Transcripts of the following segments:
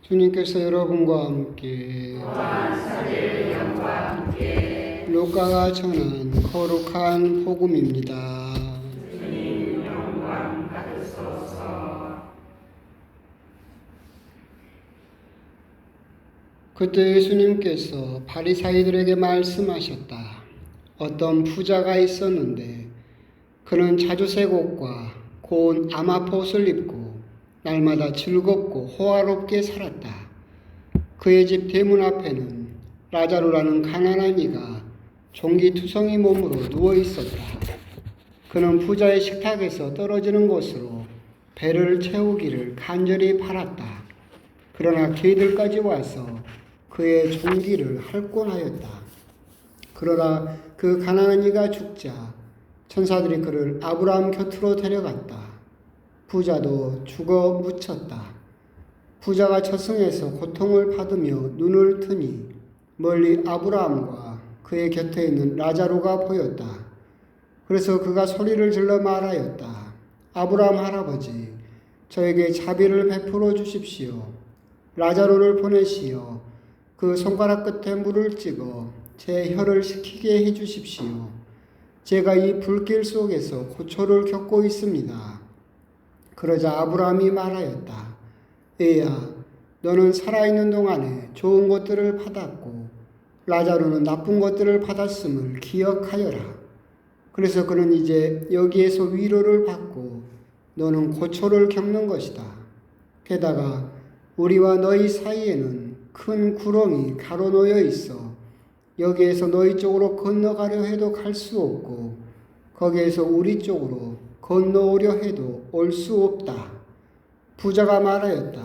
주님께서 여러분과 함께 루카가 전한 거룩한 복음입니다. 그때 예수님께서 바리사이들에게 말씀하셨다. 어떤 부자가 있었는데 그는 자주색 옷과 고운 아마포옷을 입고 날마다 즐겁고 호화롭게 살았다. 그의 집 대문 앞에는 라자로라는 가난한 이가 종기투성이 몸으로 누워 있었다. 그는 부자의 식탁에서 떨어지는 곳으로 배를 채우기를 간절히 바랐다. 그러나 개들까지 와서 그의 종기를 할권하였다. 그러나 그 가난한 이가 죽자 천사들이 그를 아브라함 곁으로 데려갔다. 부자도 죽어 묻혔다. 부자가 저승에서 고통을 받으며 눈을 뜨니 멀리 아브라함과 그의 곁에 있는 라자로가 보였다. 그래서 그가 소리를 질러 말하였다. 아브라함 할아버지, 저에게 자비를 베풀어 주십시오. 라자로를 보내시어 그 손가락 끝에 물을 찍어 제 혀를 식히게 해 주십시오. 제가 이 불길 속에서 고초를 겪고 있습니다. 그러자 아브라함이 말하였다. 애야, 너는 살아있는 동안에 좋은 것들을 받았고 라자로는 나쁜 것들을 받았음을 기억하여라. 그래서 그는 이제 여기에서 위로를 받고 너는 고초를 겪는 것이다. 게다가 우리와 너희 사이에는 큰 구렁이 가로놓여 있어 여기에서 너희 쪽으로 건너가려 해도 갈 수 없고 거기에서 우리 쪽으로 건너오려 해도 올 수 없다. 부자가 말하였다.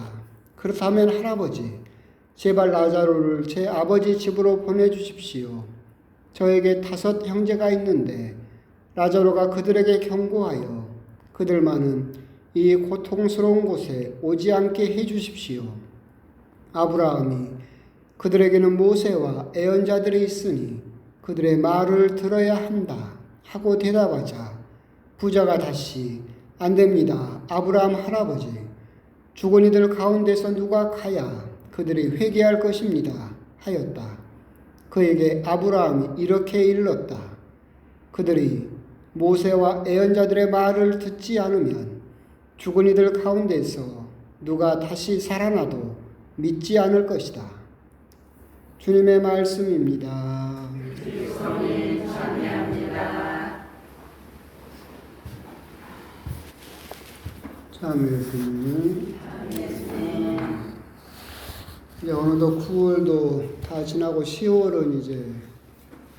그렇다면 할아버지, 제발 라자로를 제 아버지 집으로 보내주십시오. 저에게 5 형제가 있는데 라자로가 그들에게 경고하여 그들만은 이 고통스러운 곳에 오지 않게 해주십시오. 아브라함이 그들에게는 모세와 애언자들이 있으니 그들의 말을 들어야 한다 하고 대답하자 부자가 다시 안 됩니다. 아브라함 할아버지, 죽은 이들 가운데서 누가 가야 그들이 회개할 것입니다 하였다. 그에게 아브라함이 이렇게 일렀다. 그들이 모세와 애언자들의 말을 듣지 않으면 죽은 이들 가운데서 누가 다시 살아나도 믿지 않을 것이다. 주님의 말씀입니다. 주님 찬미합니다. 참여해주시는 이제 어느덧 9월도 다 지나고 10월은 이제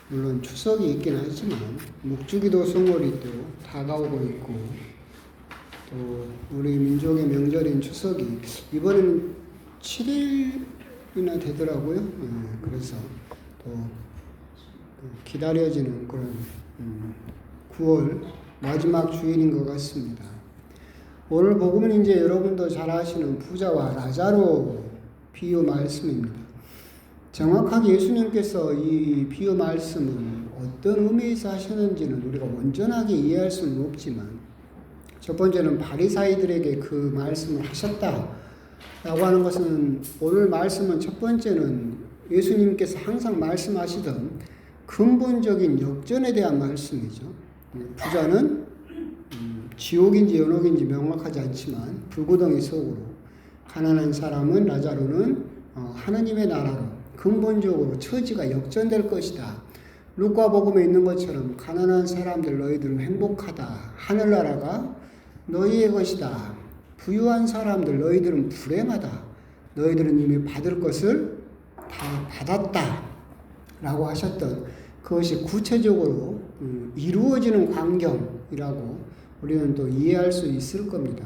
물론 추석이 있긴 하지만 묵주기도 성월이 또 다가오고 있고 또 우리 민족의 명절인 추석이 이번에는 7일이나 되더라고요. 그래서 또 기다려지는 그런 9월 마지막 주일인 것 같습니다. 오늘 복음은 이제 여러분도 잘 아시는 부자와 라자로 비유 말씀입니다. 정확하게 예수님께서 이 비유 말씀을 어떤 의미에서 하셨는지는 우리가 온전하게 이해할 수는 없지만 첫 번째는 바리사이들에게 그 말씀을 하셨다라고 하는 것은 오늘 말씀은 첫 번째는 예수님께서 항상 말씀하시던 근본적인 역전에 대한 말씀이죠. 부자는 지옥인지 연옥인지 명확하지 않지만 불구덩이 속으로, 가난한 사람은 라자로는 하나님의 나라로 근본적으로 처지가 역전될 것이다. 루카복음에 있는 것처럼 가난한 사람들 너희들은 행복하다. 하늘나라가 너희의 것이다. 부유한 사람들 너희들은 불행하다. 너희들은 이미 받을 것을 다 받았다. 라고 하셨던 그것이 구체적으로 이루어지는 광경이라고 우리는 또 이해할 수 있을 겁니다.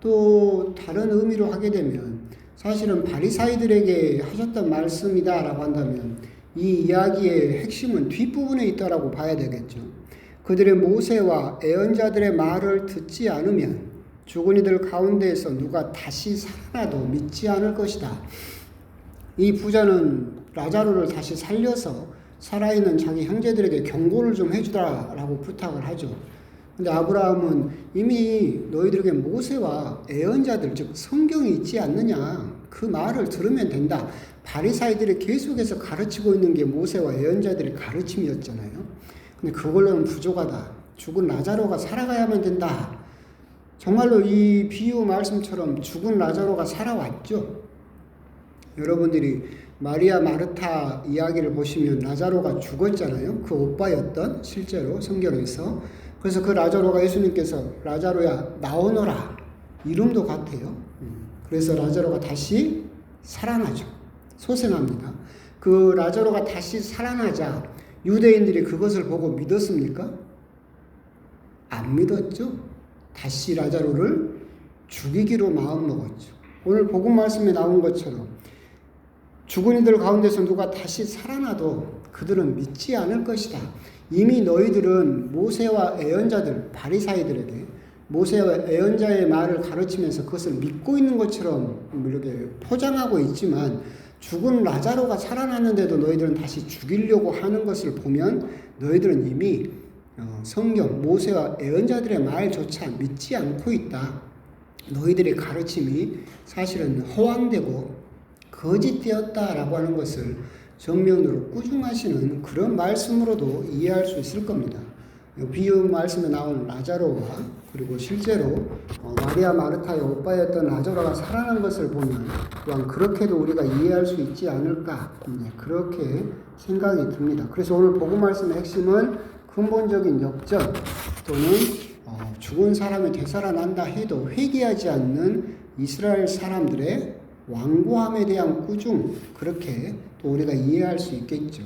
또 다른 의미로 하게 되면 사실은 바리사이들에게 하셨던 말씀이다라고 한다면 이 이야기의 핵심은 뒷부분에 있다라고 봐야 되겠죠. 그들의 모세와 애언자들의 말을 듣지 않으면 죽은 이들 가운데에서 누가 다시 살아나도 믿지 않을 것이다. 이 부자는 라자로를 다시 살려서 살아있는 자기 형제들에게 경고를 좀 해주라라고 부탁을 하죠. 근데 아브라함은 이미 너희들에게 모세와 애언자들, 즉 성경이 있지 않느냐, 그 말을 들으면 된다. 바리사이들이 계속해서 가르치고 있는 게 모세와 예언자들의 가르침이었잖아요. 근데 그걸로는 부족하다. 죽은 라자로가 살아가야만 된다. 정말로 이 비유 말씀처럼 죽은 라자로가 살아왔죠. 여러분들이 마리아 마르타 이야기를 보시면 라자로가 죽었잖아요. 그 오빠였던 실제로 성경에서. 그래서 그 라자로가 예수님께서 라자로야 나오너라 이름도 같아요. 그래서 라자로가 다시 살아나죠. 소생합니다. 그 라자로가 다시 살아나자 유대인들이 그것을 보고 믿었습니까? 안 믿었죠. 다시 라자로를 죽이기로 마음먹었죠. 오늘 복음 말씀에 나온 것처럼 죽은 이들 가운데서 누가 다시 살아나도 그들은 믿지 않을 것이다. 이미 너희들은 모세와 예언자들, 바리사이들에게 모세와 예언자의 말을 가르치면서 그것을 믿고 있는 것처럼 이렇게 포장하고 있지만 죽은 라자로가 살아났는데도 너희들은 다시 죽이려고 하는 것을 보면 너희들은 이미 성경, 모세와 예언자들의 말조차 믿지 않고 있다. 너희들의 가르침이 사실은 허황되고 거짓되었다라고 하는 것을 정면으로 꾸중하시는 그런 말씀으로도 이해할 수 있을 겁니다. 비유 말씀에 나온 라자로와 그리고 실제로 마리아 마르타의 오빠였던 라자로가 살아난 것을 보면 또한 그렇게도 우리가 이해할 수 있지 않을까 그렇게 생각이 듭니다. 그래서 오늘 복음 말씀의 핵심은 근본적인 역전 또는 죽은 사람이 되살아난다 해도 회개하지 않는 이스라엘 사람들의 완고함에 대한 꾸중 그렇게 또 우리가 이해할 수 있겠죠.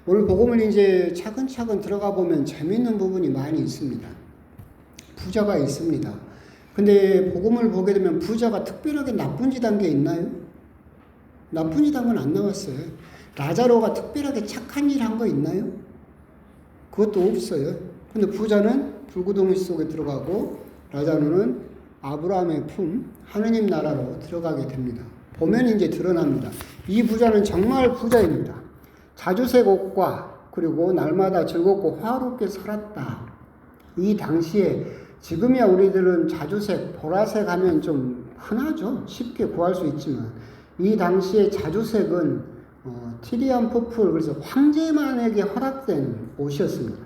오늘 복음을 이제 차근차근 들어가 보면 재미있는 부분이 많이 있습니다. 부자가 있습니다. 근데 복음을 보게 되면 부자가 특별하게 나쁜 짓 한 게 있나요? 나쁜 짓 한 건 안 나왔어요. 라자로가 특별하게 착한 일 한 거 있나요? 그것도 없어요. 근데 부자는 불구덩이 속에 들어가고 라자로는 아브라함의 품, 하느님 나라로 들어가게 됩니다. 보면 이제 드러납니다. 이 부자는 정말 부자입니다. 자주색 옷과 그리고 날마다 즐겁고 화롭게 살았다. 이 당시에 지금이야 우리들은 자주색, 보라색 하면 좀 흔하죠. 쉽게 구할 수 있지만 이 당시에 자주색은 티리안 퍼플 그래서 황제만에게 허락된 옷이었습니다.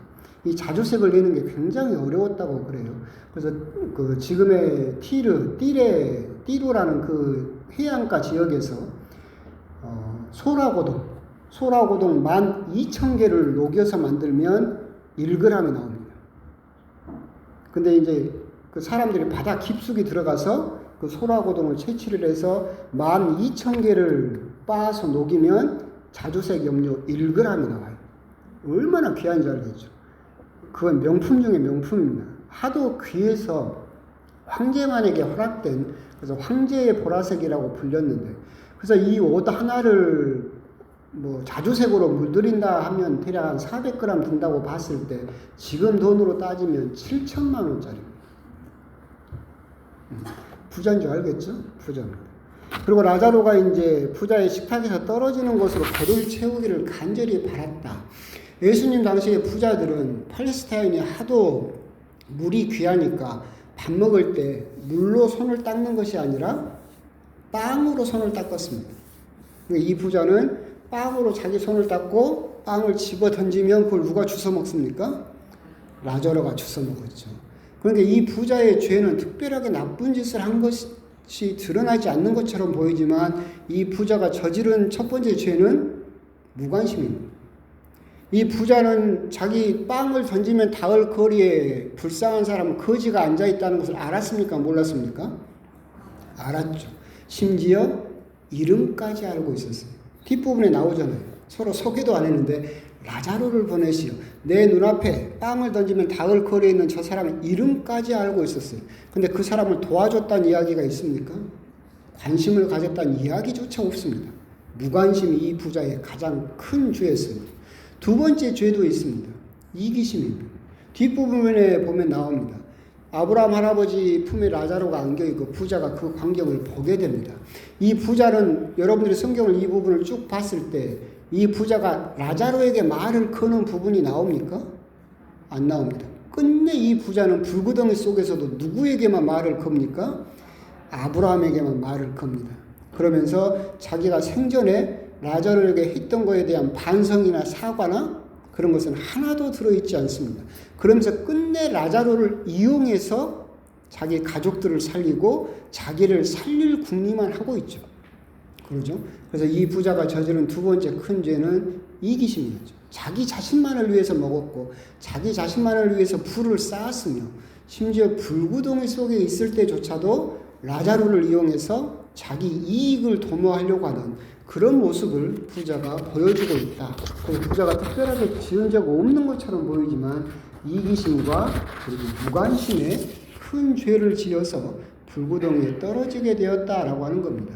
이 자주색을 내는 게 굉장히 어려웠다고 그래요. 그래서 그 지금의 띠루라는 그 해안가 지역에서 소라고동 12,000개를 녹여서 만들면 1g이 나옵니다. 근데 이제 그 사람들이 바다 깊숙이 들어가서 그 소라고동을 채취를 해서 12,000개를 빻아서 녹이면 자주색 염료 1g이 나와요. 얼마나 귀한지 알겠죠. 그건 명품 중에 명품입니다. 하도 귀해서 황제만에게 허락된 그래서 황제의 보라색이라고 불렸는데 그래서 이 옷 하나를 자주색으로 물들인다 하면 대략 한 400g 든다고 봤을 때 지금 돈으로 따지면 7천만 원짜리입니다. 부자인 줄 알겠죠? 부자입니다. 그리고 라자로가 이제 부자의 식탁에서 떨어지는 것으로 배를 채우기를 간절히 바랐다. 예수님 당시의 부자들은 팔레스타인이 하도 물이 귀하니까 밥 먹을 때 물로 손을 닦는 것이 아니라 빵으로 손을 닦았습니다. 이 부자는 빵으로 자기 손을 닦고 빵을 집어 던지면 그걸 누가 주워 먹습니까? 라자로가 주워 먹었죠. 그런데 이 부자의 죄는 특별하게 나쁜 짓을 한 것이 드러나지 않는 것처럼 보이지만 이 부자가 저지른 첫 번째 죄는 무관심입니다. 이 부자는 자기 빵을 던지면 닿을 거리에 불쌍한 사람은 거지가 앉아있다는 것을 알았습니까? 몰랐습니까? 알았죠. 심지어 이름까지 알고 있었어요. 뒷부분에 나오잖아요. 서로 소개도 안 했는데 라자로를 보내시오. 내 눈앞에 빵을 던지면 닿을 거리에 있는 저 사람의 이름까지 알고 있었어요. 근데 그 사람을 도와줬다는 이야기가 있습니까? 관심을 가졌다는 이야기조차 없습니다. 무관심이 이 부자의 가장 큰 죄였습니다. 두 번째 죄도 있습니다. 이기심입니다. 뒷부분에 보면 나옵니다. 아브라함 할아버지 품에 라자로가 안겨있고 부자가 그 광경을 보게 됩니다. 이 부자는 여러분들이 성경을 이 부분을 쭉 봤을 때 이 부자가 라자로에게 말을 거는 부분이 나옵니까? 안 나옵니다. 끝내 이 부자는 불구덩이 속에서도 누구에게만 말을 겁니까? 아브라함에게만 말을 겁니다. 그러면서 자기가 생전에 라자로에게 했던 것에 대한 반성이나 사과나 그런 것은 하나도 들어있지 않습니다. 그러면서 끝내 라자로를 이용해서 자기 가족들을 살리고 자기를 살릴 궁리만 하고 있죠. 그러죠? 그래서 이 부자가 저지른 두 번째 큰 죄는 이기심이었죠. 자기 자신만을 위해서 먹었고 자기 자신만을 위해서 부를 쌓았으며 심지어 불구덩이 속에 있을 때조차도 라자로를 이용해서 자기 이익을 도모하려고 하는 그런 모습을 부자가 보여주고 있다. 그래서 부자가 특별하게 지은 적 없는 것처럼 보이지만 이기심과 그리고 무관심에 큰 죄를 지어서 불구덩이에 떨어지게 되었다라고 하는 겁니다.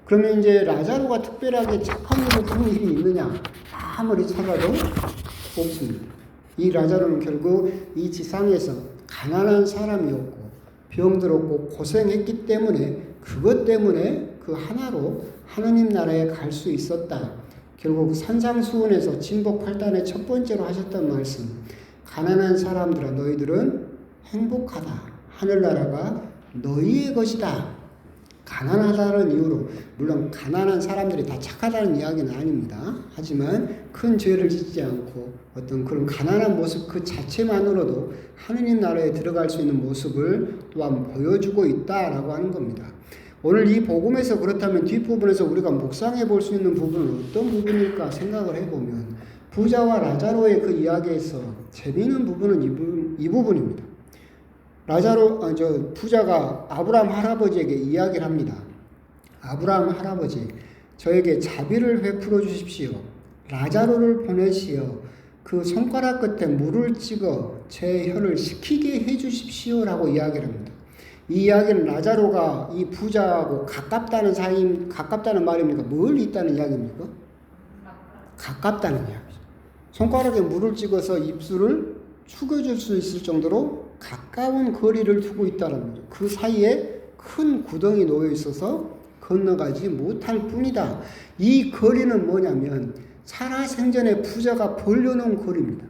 그러면 이제 라자로가 특별하게 착한 일을 한 일이 있느냐? 아무리 찾아도 없습니다. 이 라자로는 결국 이 지상에서 가난한 사람이었고 병들었고 고생했기 때문에 그것 때문에 그 하나로 하느님 나라에 갈 수 있었다. 결국 산상수훈에서 진복 8단의 첫 번째로 하셨던 말씀, 가난한 사람들아 너희들은 행복하다. 하늘나라가 너희의 것이다. 가난하다는 이유로, 물론 가난한 사람들이 다 착하다는 이야기는 아닙니다. 하지만 큰 죄를 짓지 않고 어떤 그런 가난한 모습 그 자체만으로도 하느님 나라에 들어갈 수 있는 모습을 또한 보여주고 있다라고 하는 겁니다. 오늘 이 복음에서 그렇다면 뒷부분에서 우리가 묵상해 볼 수 있는 부분은 어떤 부분일까 생각을 해보면 부자와 라자로의 그 이야기에서 재미있는 부분은 이 부분입니다. 부자가 아브라함 할아버지에게 이야기를 합니다. 아브라함 할아버지, 저에게 자비를 베풀어 주십시오. 라자로를 보내시어 그 손가락 끝에 물을 찍어 제 혀를 식히게 해 주십시오라고 이야기를 합니다. 이 이야기는 라자로가 이 부자하고 가깝다는 말입니까? 멀리 있다는 이야기입니까? 가깝다는 이야기죠. 손가락에 물을 찍어서 입술을 축여줄 수 있을 정도로 가까운 거리를 두고 있다는 거죠. 그 사이에 큰 구덩이 놓여 있어서 건너가지 못할 뿐이다. 이 거리는 뭐냐면 살아생전에 부자가 벌려놓은 거리입니다.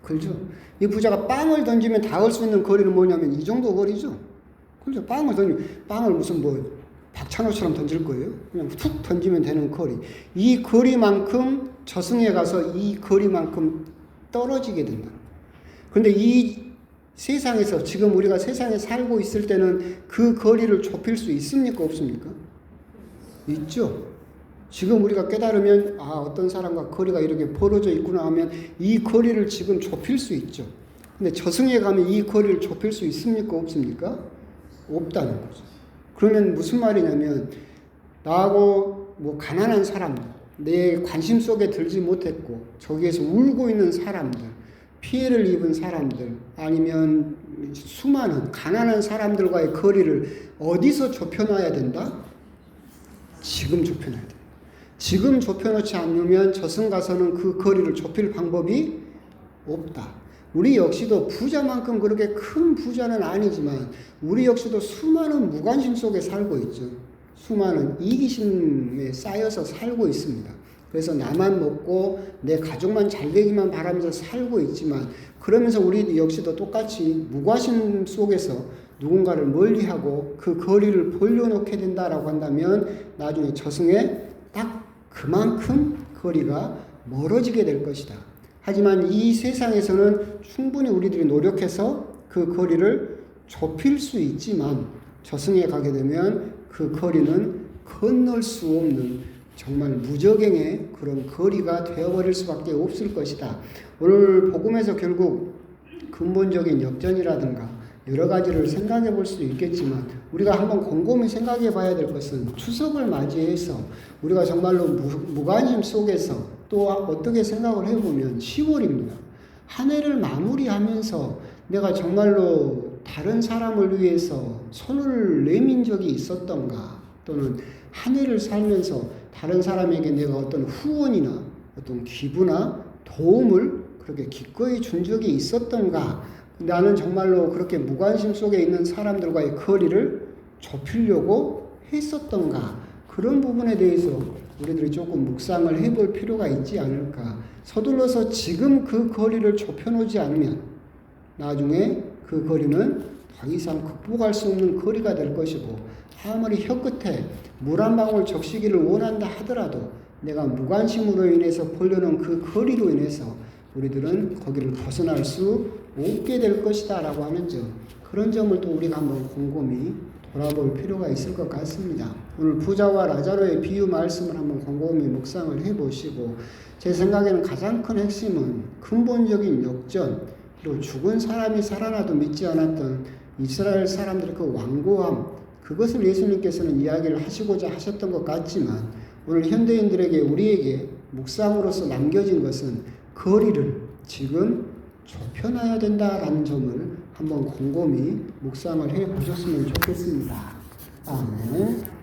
그렇죠? 이 부자가 빵을 던지면 닿을 수 있는 거리는 뭐냐면 이 정도 거리죠. 그렇죠? 빵을 무슨 박찬호처럼 던질 거예요? 그냥 툭 던지면 되는 거리. 이 거리만큼 저승에 가서 이 거리만큼 떨어지게 된다. 그런데 이 세상에서 지금 우리가 세상에 살고 있을 때는 그 거리를 좁힐 수 있습니까? 없습니까? 있죠. 지금 우리가 깨달으면 어떤 사람과 거리가 이렇게 벌어져 있구나 하면 이 거리를 지금 좁힐 수 있죠. 근데 저승에 가면 이 거리를 좁힐 수 있습니까? 없습니까? 없다는 거죠. 그러면 무슨 말이냐면 나하고 가난한 사람들, 내 관심 속에 들지 못했고 저기에서 울고 있는 사람들, 피해를 입은 사람들, 아니면 수많은 가난한 사람들과의 거리를 어디서 좁혀놔야 된다? 지금 좁혀놔야 된다. 지금 좁혀놓지 않으면 저승 가서는 그 거리를 좁힐 방법이 없다. 우리 역시도 부자만큼 그렇게 큰 부자는 아니지만 우리 역시도 수많은 무관심 속에 살고 있죠. 수많은 이기심에 쌓여서 살고 있습니다. 그래서 나만 먹고 내 가족만 잘 되기만 바라면서 살고 있지만 그러면서 우리 역시도 똑같이 무관심 속에서 누군가를 멀리하고 그 거리를 벌려놓게 된다라고 한다면 나중에 저승에 딱 그만큼 거리가 멀어지게 될 것이다. 하지만 이 세상에서는 충분히 우리들이 노력해서 그 거리를 좁힐 수 있지만 저승에 가게 되면 그 거리는 건널 수 없는 정말 무적행의 그런 거리가 되어버릴 수밖에 없을 것이다. 오늘 복음에서 결국 근본적인 역전이라든가 여러 가지를 생각해 볼 수도 있겠지만 우리가 한번 곰곰이 생각해 봐야 될 것은 추석을 맞이해서 우리가 정말로 무관심 속에서 또 어떻게 생각을 해보면 10월입니다. 한 해를 마무리하면서 내가 정말로 다른 사람을 위해서 손을 내민 적이 있었던가, 또는 한 해를 살면서 다른 사람에게 내가 어떤 후원이나 어떤 기부나 도움을 그렇게 기꺼이 준 적이 있었던가, 나는 정말로 그렇게 무관심 속에 있는 사람들과의 거리를 좁히려고 했었던가, 그런 부분에 대해서 우리들이 조금 묵상을 해볼 필요가 있지 않을까. 서둘러서 지금 그 거리를 좁혀놓지 않으면 나중에 그 거리는 더 이상 극복할 수 없는 거리가 될 것이고, 아무리 혀끝에 물 한 방울 적시기를 원한다 하더라도 내가 무관심으로 인해서 보려는 그 거리로 인해서 우리들은 거기를 벗어날 수 없게 될 것이다 라고 하는 점, 그런 점을 또 우리가 한번 곰곰이 돌아볼 필요가 있을 것 같습니다. 오늘 부자와 라자로의 비유 말씀을 한번 곰곰이 묵상을 해보시고, 제 생각에는 가장 큰 핵심은 근본적인 역전, 그리고 죽은 사람이 살아나도 믿지 않았던 이스라엘 사람들의 그 완고함, 그것을 예수님께서는 이야기를 하시고자 하셨던 것 같지만, 오늘 현대인들에게, 우리에게 묵상으로서 남겨진 것은 거리를 지금 좁혀놔야 된다라는 점을 한번 곰곰이 묵상을 해 보셨으면 좋겠습니다. 아멘.